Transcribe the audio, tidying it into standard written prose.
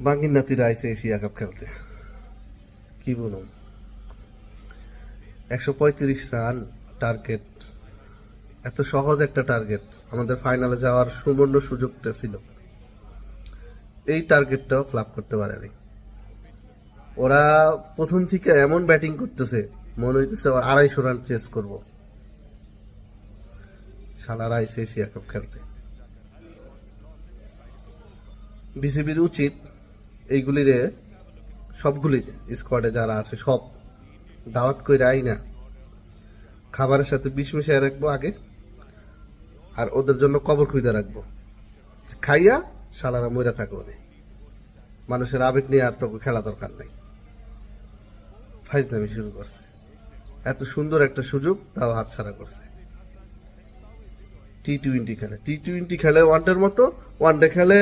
বাঙ্গির নাতিরা আইসে Asia cup খেলতে, কি বলুন, 135 রান টার্গেট। এত সহজ একটা টার্গেট, আমাদের ফাইনালে যাওয়ার সুবর্ণ সুযোগটা ছিল, এই টার্গেটটাও ফ্লাপ করতে পারেনি। ওরা প্রথম থেকে এমন ব্যাটিং করতেছে, মনে হইতেছে 250 রান চেস করব। শালারা আইসে এশিয়া কাপ খেলতে। বিসিবির উচিত এইগুলিরে, সবগুলি স্কোয়াডে যারা আছে সব দাওয়াত করে আই না, খাবারের সাথে বিষ মিশিয়ে রাখবো আগে, আর ওদের জন্য কবর খুঁজে রাখবো, খাইয়া শালারা মইরা থাকবো না। মানুষের আবেগ নিয়ে আর তো খেলা দরকার নাই। ফাইজলামি শুরু করছে, এত সুন্দর একটা সুযোগ তাও হাতছাড়া করছে। টি-20 খেলে, টি-20 খেলে ওয়ানডের মতো, ওয়ানডে খেলে